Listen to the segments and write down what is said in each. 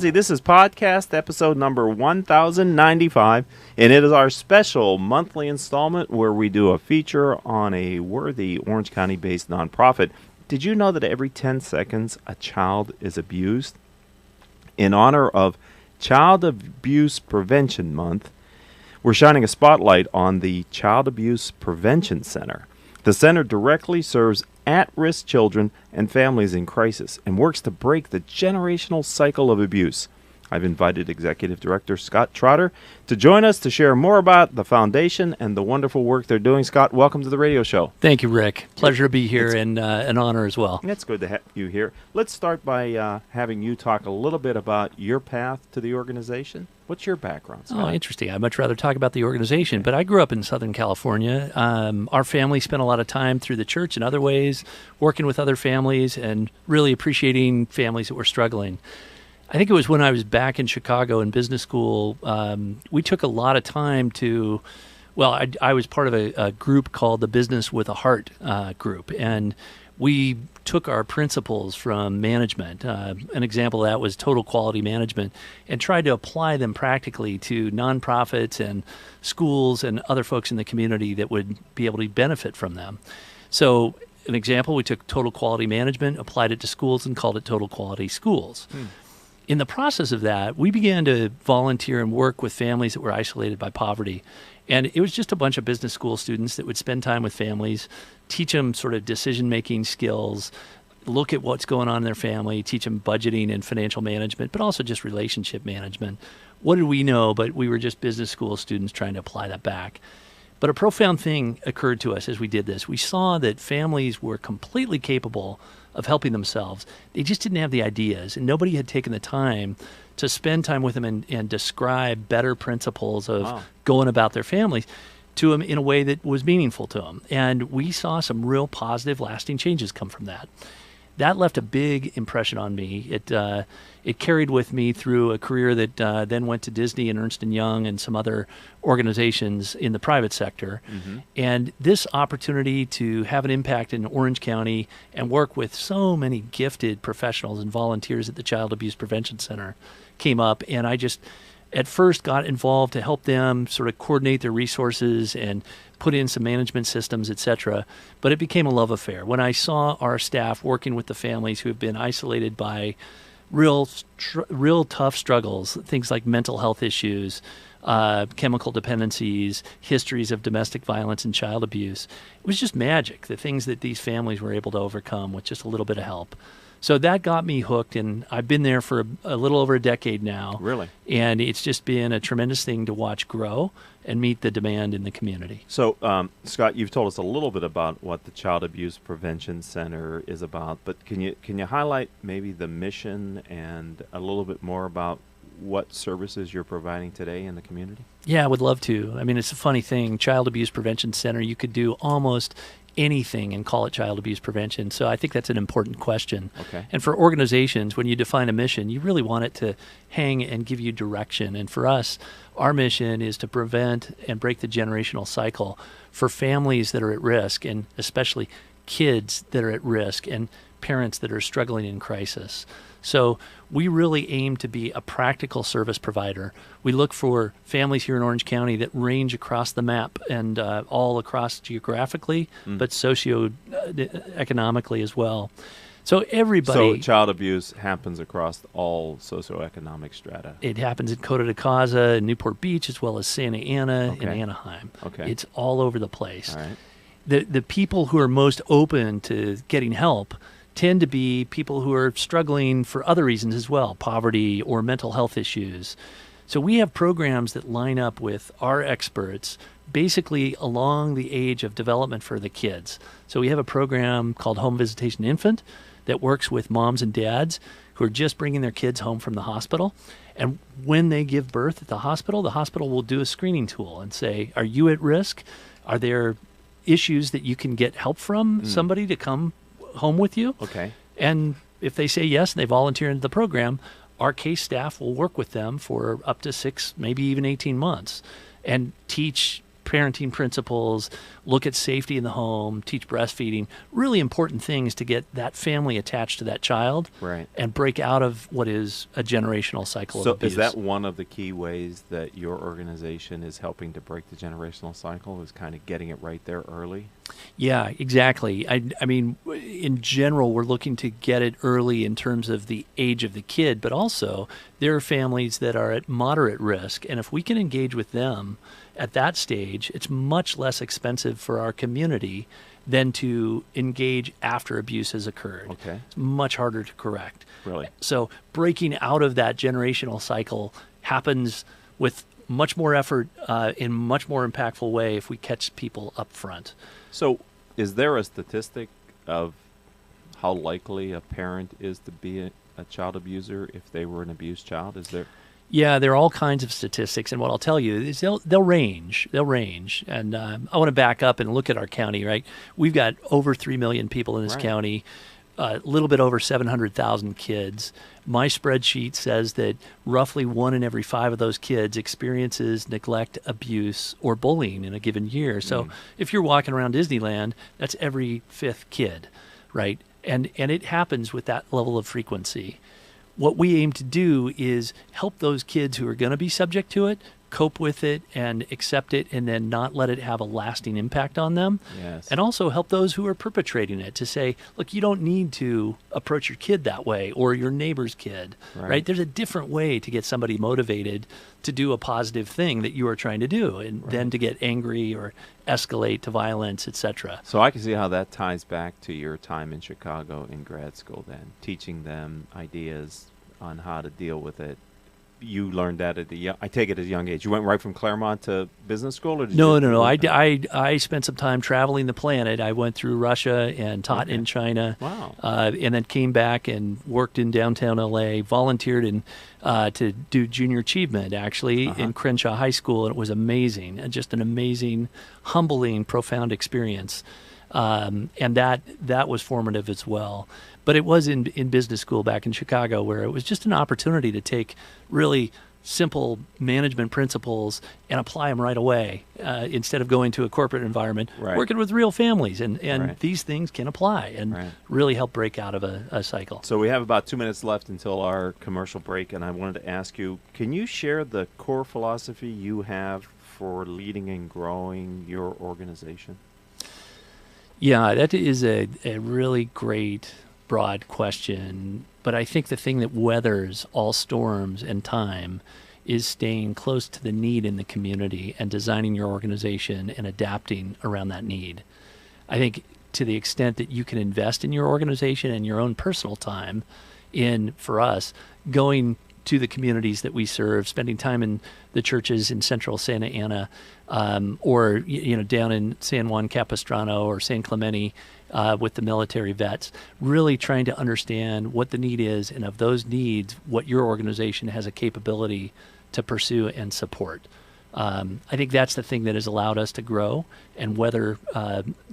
Franzi. This is podcast episode number 1095, and it is our special monthly installment where we do a feature on a worthy Orange County-based nonprofit. Did you know that every 10 seconds a child is abused? In honor of Child Abuse Prevention Month, we're shining a spotlight on the Child Abuse Prevention Center. The center directly serves at-risk children and families in crisis and works to break the generational cycle of abuse. I've invited Executive Director Scott Trotter to join us to share more about the foundation and the wonderful work they're doing. Scott, welcome to the radio show. Thank you, Rick. Pleasure to be here and an honor as well. It's good to have you here. Let's start by having you talk a little bit about your path to the organization. What's your background, Scott? Oh, interesting. I'd much rather talk about the organization, but I grew up in Southern California. Our family spent a lot of time through the church and other ways, working with other families and really appreciating families that were struggling. I think it was when I was back in Chicago in business school, we took a lot of time to, I was part of a group called the Business with a Heart group, and we took our principles from management. An example of that was total quality management, and tried to apply them practically to nonprofits and schools and other folks in the community that would be able to benefit from them. So an example, we took total quality management, applied it to schools, and called it total quality schools. In the process of that, we began to volunteer and work with families that were isolated by poverty. And it was just a bunch of business school students that would spend time with families, teach them sort of decision-making skills, look at what's going on in their family, teach them budgeting and financial management, but also just relationship management. What did we know? But we were just business school students trying to apply that back. But a profound thing occurred to us as we did this. We saw that families were completely capable of helping themselves. They just didn't have the ideas, and nobody had taken the time to spend time with them and describe better principles of going about their families to them in a way that was meaningful to them. And we saw some real positive, lasting changes come from that. That left a big impression on me. It carried with me through a career that then went to Disney and Ernst & Young and some other organizations in the private sector. Mm-hmm. And this opportunity to have an impact in Orange County and work with so many gifted professionals and volunteers at the Child Abuse Prevention Center came up. And I just, at first, got involved to help them sort of coordinate their resources and put in some management systems, et cetera. But it became a love affair. When I saw our staff working with the families who have been isolated by real tough struggles, things like mental health issues, chemical dependencies, histories of domestic violence and child abuse, it was just magic, the things that these families were able to overcome with just a little bit of help. So that got me hooked, and I've been there for a little over a decade now. Really? And it's just been a tremendous thing to watch grow and meet the demand in the community. So, Scott, you've told us a little bit about what the Child Abuse Prevention Center is about, but can you highlight maybe the mission and a little bit more about what services you're providing today in the community? Yeah, I would love to. I mean, it's a funny thing. Child Abuse Prevention Center, you could do almost anything and call it child abuse prevention. So I think that's an important question. Okay. And for organizations, when you define a mission, you really want it to hang and give you direction. And for us, our mission is to prevent and break the generational cycle for families that are at risk, and especially kids that are at risk and parents that are struggling in crisis. So we really aim to be a practical service provider. We look for families here in Orange County that range across the map and all across geographically, but socio-economically as well. So everybody... So child abuse happens across all socioeconomic strata. It happens in Costa de Caza, in Newport Beach, as well as Santa Ana and Anaheim. Okay. It's all over the place. All right. The people who are most open to getting help tend to be people who are struggling for other reasons as well, poverty or mental health issues. So we have programs that line up with our experts basically along the age of development for the kids. So we have a program called Home Visitation Infant that works with moms and dads who are just bringing their kids home from the hospital. And when they give birth at the hospital will do a screening tool and say, are you at risk? Are there issues that you can get help from somebody to come home with you? Okay. And if they say yes and they volunteer into the program, our case staff will work with them for up to 6, maybe even 18 months and teach parenting principles, look at safety in the home, teach breastfeeding, really important things to get that family attached to that child Right. and break out of what is a generational cycle So of abuse. is that one of the key ways that your organization is helping to break the generational cycle, is kind of getting it right there early? Yeah, exactly. I mean, in general, we're looking to get it early in terms of the age of the kid, but also there are families that are at moderate risk. And if we can engage with them at that stage, it's much less expensive for our community than to engage after abuse has occurred. Okay. It's much harder to correct. Really? So breaking out of that generational cycle happens with much more effort in much more impactful way if we catch people up front. So is there a statistic of how likely a parent is to be a child abuser if they were an abused child? Is there? Yeah, there are all kinds of statistics, and what I'll tell you is they'll range. They'll range, and I want to back up and look at our county. Right, we've got over 3 million people in this Right. county, a little bit over 700,000 kids. My spreadsheet says that roughly 1 in every 5 of those kids experiences neglect, abuse, or bullying in a given year. So if you're walking around Disneyland, that's every 5th kid, right? And it happens with that level of frequency. What we aim to do is help those kids who are going to be subject to it cope with it and accept it, and then not let it have a lasting impact on them. Yes. And also help those who are perpetrating it to say, look, you don't need to approach your kid that way or your neighbor's kid, right? There's a different way to get somebody motivated to do a positive thing that you are trying to do, and then to get angry or escalate to violence, etc. So I can see how that ties back to your time in Chicago in grad school then, teaching them ideas on how to deal with it. You learned that at I take it at a young age. You went right from Claremont to business school? Or did No. you I spent some time traveling the planet. I went through Russia and taught in China. Wow. And then came back and worked in downtown LA, volunteered to do junior achievement, actually, in Crenshaw High School. And it was amazing. Just an amazing, humbling, profound experience. And that was formative as well. But it was in business school back in Chicago, where it was just an opportunity to take really simple management principles and apply them right away, instead of going to a corporate environment, working with real families. And these things can apply and really help break out of a cycle. So we have about 2 minutes left until our commercial break, and I wanted to ask you, can you share the core philosophy you have for leading and growing your organization? Yeah, that is a really great broad question, but I think the thing that weathers all storms and time is staying close to the need in the community and designing your organization and adapting around that need. I think to the extent that you can invest in your organization and your own personal time in, for us, going to the communities that we serve, spending time in the churches in central Santa Ana, or down in San Juan Capistrano or San Clemente with the military vets, really trying to understand what the need is, and of those needs, what your organization has a capability to pursue and support. I think that's the thing that has allowed us to grow and weather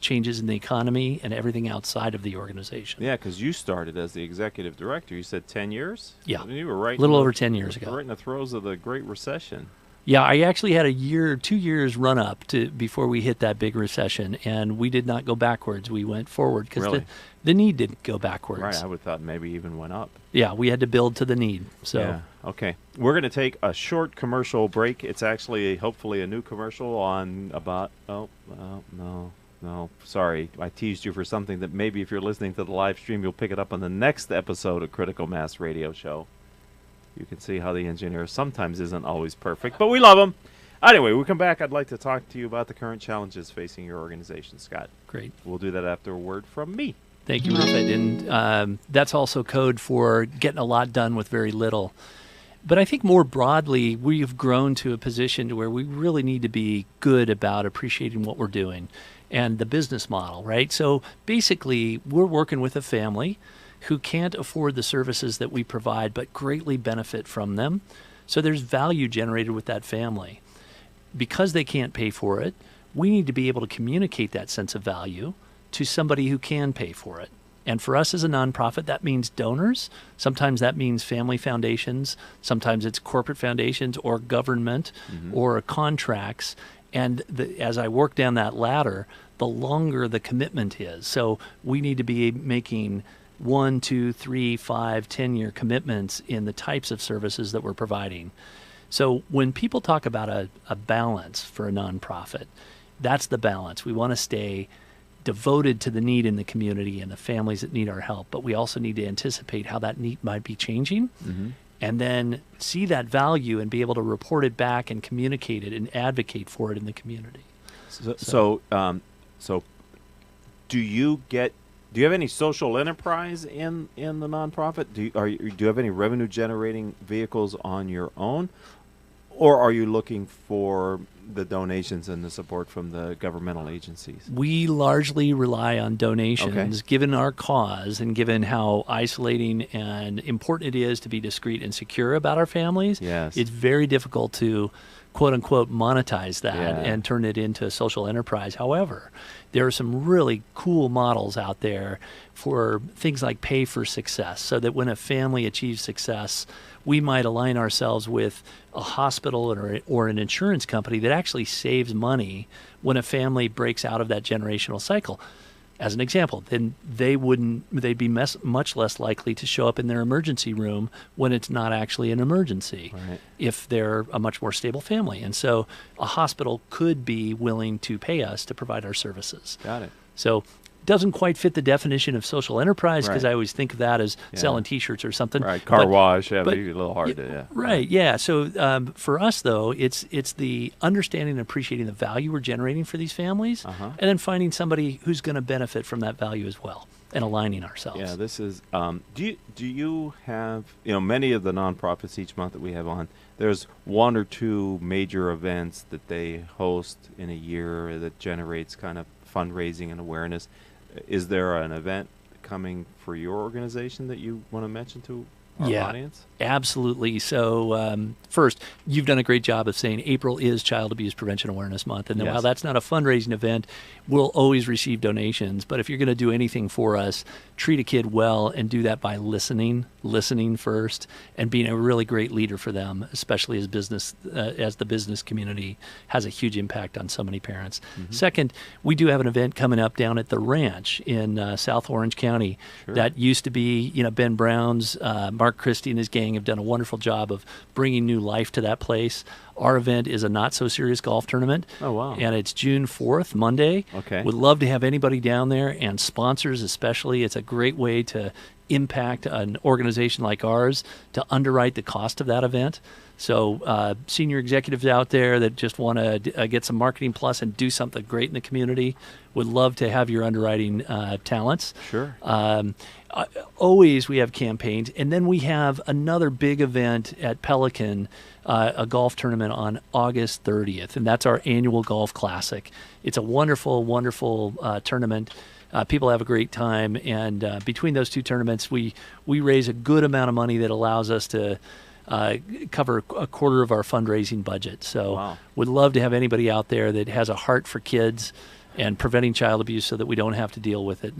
changes in the economy and everything outside of the organization. Yeah, because you started as the executive director. You said 10 years? Yeah. You were right. A little over 10 years ago. Right in the throes of the Great Recession. Yeah, I actually had 2 years run up to before we hit that big recession, and we did not go backwards. We went forward because the need didn't go backwards. Right, I would have thought maybe even went up. Yeah, we had to build to the need. So yeah. Okay, we're going to take a short commercial break. It's actually hopefully a new commercial on about no, sorry, I teased you for something that maybe if you're listening to the live stream, you'll pick it up on the next episode of Critical Mass Radio Show. You can see how the engineer sometimes isn't always perfect, but we love him. Anyway, we come back. I'd like to talk to you about the current challenges facing your organization, Scott. Great. We'll do that after a word from me. Thank you, Moffett. And that's also code for getting a lot done with very little. But I think more broadly, we've grown to a position to where we really need to be good about appreciating what we're doing and the business model, right? So basically, we're working with a family who can't afford the services that we provide but greatly benefit from them. So there's value generated with that family. Because they can't pay for it, we need to be able to communicate that sense of value to somebody who can pay for it. And for us as a nonprofit, that means donors. Sometimes that means family foundations. Sometimes it's corporate foundations or government or contracts. And as I work down that ladder, the longer the commitment is. So we need to be making 1, 2, 3, 5, 10-year commitments in the types of services that we're providing. So when people talk about a balance for a nonprofit, that's the balance. We want to stay devoted to the need in the community and the families that need our help, but we also need to anticipate how that need might be changing, and then see that value and be able to report it back and communicate it and advocate for it in the community. So do you have any social enterprise in the nonprofit? Do you have any revenue generating vehicles on your own, or are you looking for the donations and the support from the governmental agencies? We largely rely on donations, given our cause and given how isolating and important it is to be discreet and secure about our families. Yes. It's very difficult to quote unquote monetize that and turn it into a social enterprise. However, there are some really cool models out there for things like pay for success, so that when a family achieves success, we might align ourselves with a hospital or an insurance company that actually saves money when a family breaks out of that generational cycle. As an example, then they'd be much less likely to show up in their emergency room when it's not actually an emergency, if they're a much more stable family. And so a hospital could be willing to pay us to provide our services. Got it. So doesn't quite fit the definition of social enterprise, because I always think of that as selling T-shirts or something. Right, car wash, but a little hard to, Right, yeah. So for us, though, it's the understanding and appreciating the value we're generating for these families, and then finding somebody who's going to benefit from that value as well, and aligning ourselves. Yeah, this is, do you have, many of the nonprofits each month that we have on, there's 1 or 2 major events that they host in a year that generates kind of fundraising and awareness. Is there an event coming for your organization that you want to mention to our audience? Absolutely. So first, you've done a great job of saying April is Child Abuse Prevention Awareness Month. And then while that's not a fundraising event, we'll always receive donations. But if you're going to do anything for us, treat a kid well and do that by listening first, and being a really great leader for them, especially as the business community has a huge impact on so many parents. Second, we do have an event coming up down at the ranch in South Orange County. That used to be, Ben Brown's, Mark Christie and his gang have done a wonderful job of bringing new life to that place. Our event is a not-so-serious golf tournament. Oh, wow. And it's June 4th, Monday. Okay. Would love to have anybody down there, and sponsors especially. It's a great way to impact an organization like ours to underwrite the cost of that event. So senior executives out there that just want to get some marketing plus and do something great in the community would love to have your underwriting talents. Sure. Always we have campaigns. And then we have another big event at Pelican, a golf tournament on August 30th. And that's our annual golf classic. It's a wonderful, wonderful tournament. People have a great time. And between those 2 tournaments, we raise a good amount of money that allows us to cover a quarter of our fundraising budget. So would love to have anybody out there that has a heart for kids and preventing child abuse, so that we don't have to deal with it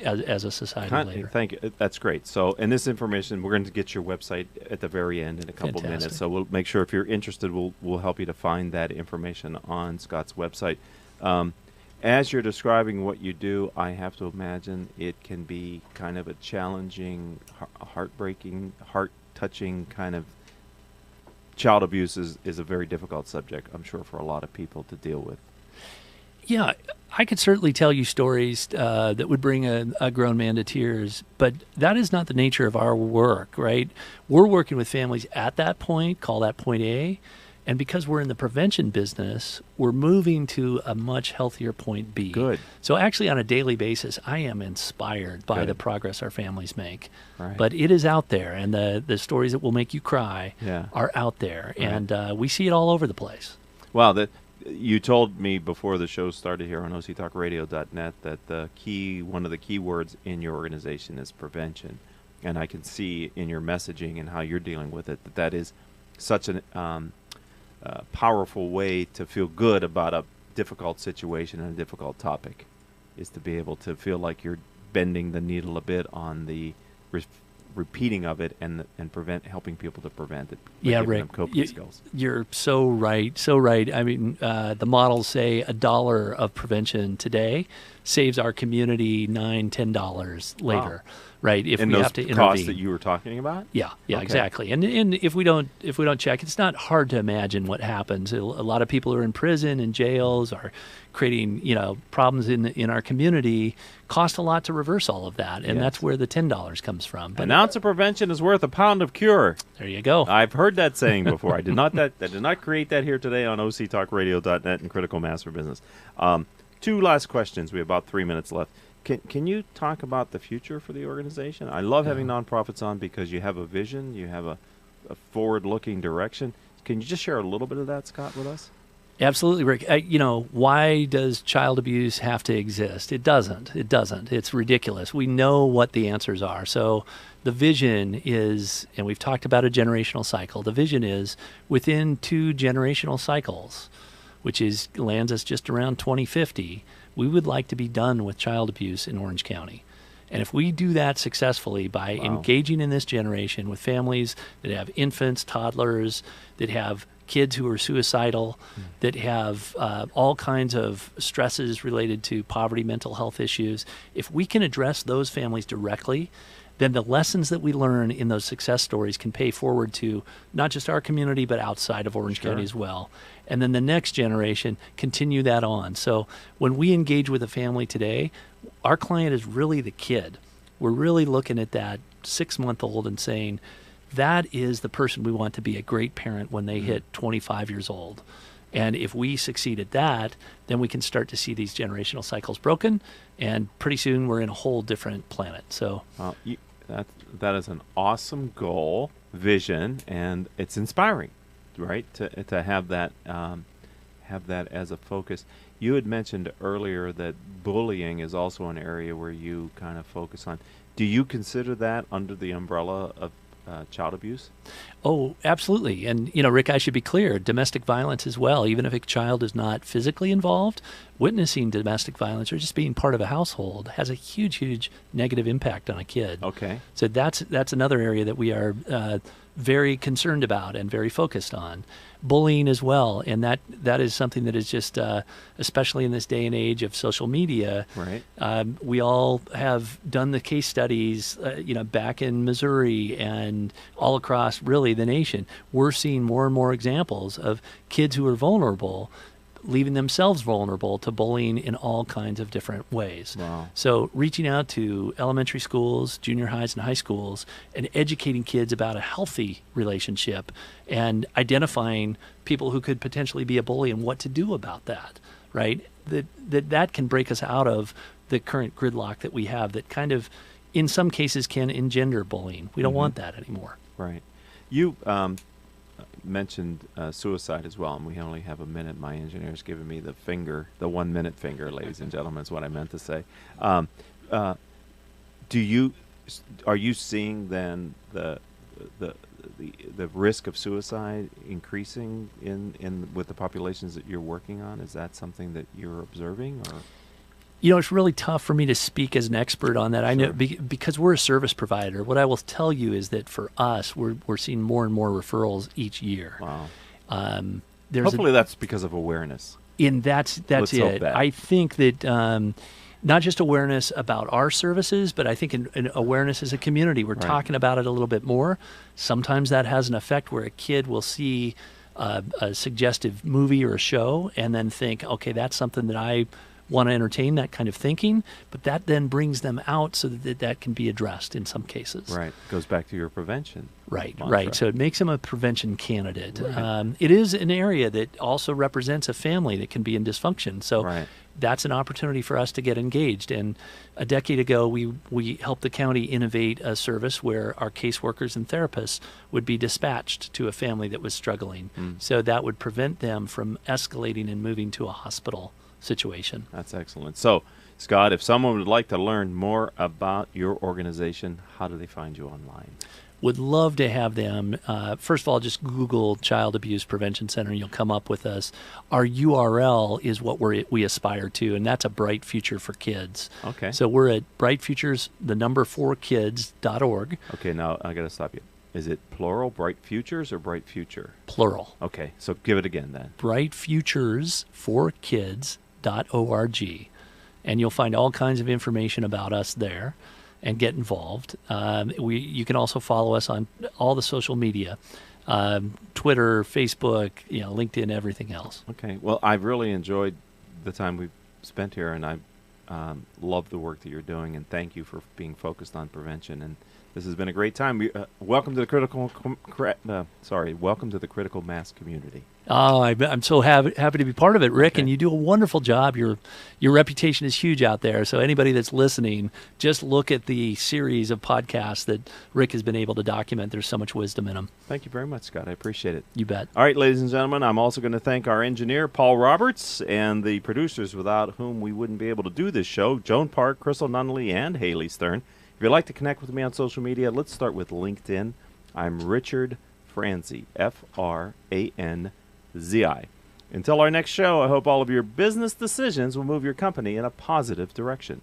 as a society later. Thank you. That's great. So, and this information, we're going to get your website at the very end in a couple of minutes. So we'll make sure, if you're interested, we'll help you to find that information on Scott's website. As you're describing what you do, I have to imagine it can be kind of a challenging, heartbreaking, heart-touching kind of. Child abuse is a very difficult subject, I'm sure, for a lot of people to deal with. Yeah, I could certainly tell you stories that would bring a grown man to tears, but that is not the nature of our work, right? We're working with families at that point, call that point A, and because we're in the prevention business, we're moving to a much healthier point B. Good. So actually, on a daily basis, I am inspired by the progress our families make. Right. But it is out there, and the stories that will make you cry are out there, and we see it all over the place. Wow, you told me before the show started here on octalkradio.net that one of the key words in your organization is prevention, and I can see in your messaging and how you're dealing with it that is such an powerful way to feel good about a difficult situation and a difficult topic, is to be able to feel like you're bending the needle a bit on the repeating of it and helping people to prevent it. Yeah, giving Rick, them coping skills. You're so right, so right. I mean, the models say $1 of prevention today saves our community $9-10 later, right? If and we those have to intervene. costs that you were talking about. Yeah, Okay. exactly. And if we don't check, it's not hard to imagine what happens. A lot of people who are in prison and jails are creating problems in our community. Cost a lot to reverse all of that, and that's where the $10 comes from. But an ounce of prevention is worth a pound of cure. There you go. I've heard that saying before. I did not create that here today on octalkradio.net and Critical Mass for Business. 2 last questions. We have about 3 minutes left. Can you talk about the future for the organization? I love having nonprofits on because you have a vision, you have a forward-looking direction. Can you just share a little bit of that, Scott, with us? Absolutely, Rick. Why does child abuse have to exist? It doesn't. It doesn't. It's ridiculous. We know what the answers are. So the vision is, and we've talked about a generational cycle, the vision is within 2 generational cycles, which lands us just around 2050, we would like to be done with child abuse in Orange County. And if we do that successfully by engaging in this generation with families that have infants, toddlers, that have kids who are suicidal, that have all kinds of stresses related to poverty, mental health issues, if we can address those families directly, then the lessons that we learn in those success stories can pay forward to not just our community, but outside of Orange County as well. And then the next generation continue that on. So when we engage with a family today, our client is really the kid. We're really looking at that 6-month-old and saying, that is the person we want to be a great parent when they hit 25 years old. And if we succeed at that, then we can start to see these generational cycles broken, and pretty soon we're in a whole different planet. So that is an awesome goal, vision, and it's inspiring, right? To have that as a focus. You had mentioned earlier that bullying is also an area where you kind of focus on. Do you consider that under the umbrella of child abuse? Oh, absolutely. And, Rick, I should be clear, domestic violence as well. Even if a child is not physically involved, witnessing domestic violence or just being part of a household has a huge, huge negative impact on a kid. Okay. So that's another area that we are very concerned about and very focused on. Bullying as well, and that is something that is just, especially in this day and age of social media, right. We all have done the case studies, back in Missouri and all across really the nation. We're seeing more and more examples of kids who are vulnerable leaving themselves vulnerable to bullying in all kinds of different ways. Wow. So reaching out to elementary schools, junior highs, and high schools, and educating kids about a healthy relationship and identifying people who could potentially be a bully and what to do about that, right? That can break us out of the current gridlock that we have that kind of, in some cases, can engender bullying. We don't want that anymore. Right. You mentioned suicide as well, and we only have a minute. My engineer's giving me the 1 minute finger, ladies and gentlemen, is what I meant to say. Are you seeing then the risk of suicide increasing in with the populations that you're working on? Is that something that you're observing, or? It's really tough for me to speak as an expert on that. Sure. I know because we're a service provider. What I will tell you is that for us, we're seeing more and more referrals each year. Wow. Hopefully that's because of awareness. And that's Let's hope it. that. I think that not just awareness about our services, but I think in awareness as a community. We're talking about it a little bit more. Sometimes that has an effect where a kid will see a suggestive movie or a show and then think, okay, that's something that I want to entertain, that kind of thinking, but that then brings them out so that can be addressed in some cases. Right. Goes back to your prevention. Right, mantra. right. So it makes them a prevention candidate. Right. It is an area that also represents a family that can be in dysfunction. So that's an opportunity for us to get engaged. And a decade ago, we helped the county innovate a service where our caseworkers and therapists would be dispatched to a family that was struggling. So that would prevent them from escalating and moving to a hospital situation. That's excellent. So, Scott, if someone would like to learn more about your organization, how do they find you online? would love to have them. First of all, just Google Child Abuse Prevention Center and you'll come up with us. Our URL is what we aspire to, and that's a bright future for kids. Okay. So we're at brightfutures4kids.org. Okay, now I got to stop you. Is it plural, Bright Futures, or Bright Future? Plural. Okay, so give it again then. brightfutures4kids.org. And you'll find all kinds of information about us there and get involved. You can also follow us on all the social media, Twitter, Facebook, LinkedIn, everything else. Okay, well, I've really enjoyed the time we've spent here, and I love the work that you're doing, and thank you for being focused on prevention. And this has been a great time. Welcome to the welcome to the critical mass community. Oh, I'm so happy to be part of it, Rick, Okay. and you do a wonderful job. Your reputation is huge out there. So anybody that's listening, just look at the series of podcasts that Rick has been able to document. There's so much wisdom in them. Thank you very much, Scott. I appreciate it. You bet. All right, ladies and gentlemen, I'm also going to thank our engineer, Paul Roberts, and the producers without whom we wouldn't be able to do this show, Joan Park, Crystal Nunnally, and Haley Stern. If you'd like to connect with me on social media, let's start with LinkedIn. I'm Richard Franzi, Franzi. Until our next show, I hope all of your business decisions will move your company in a positive direction.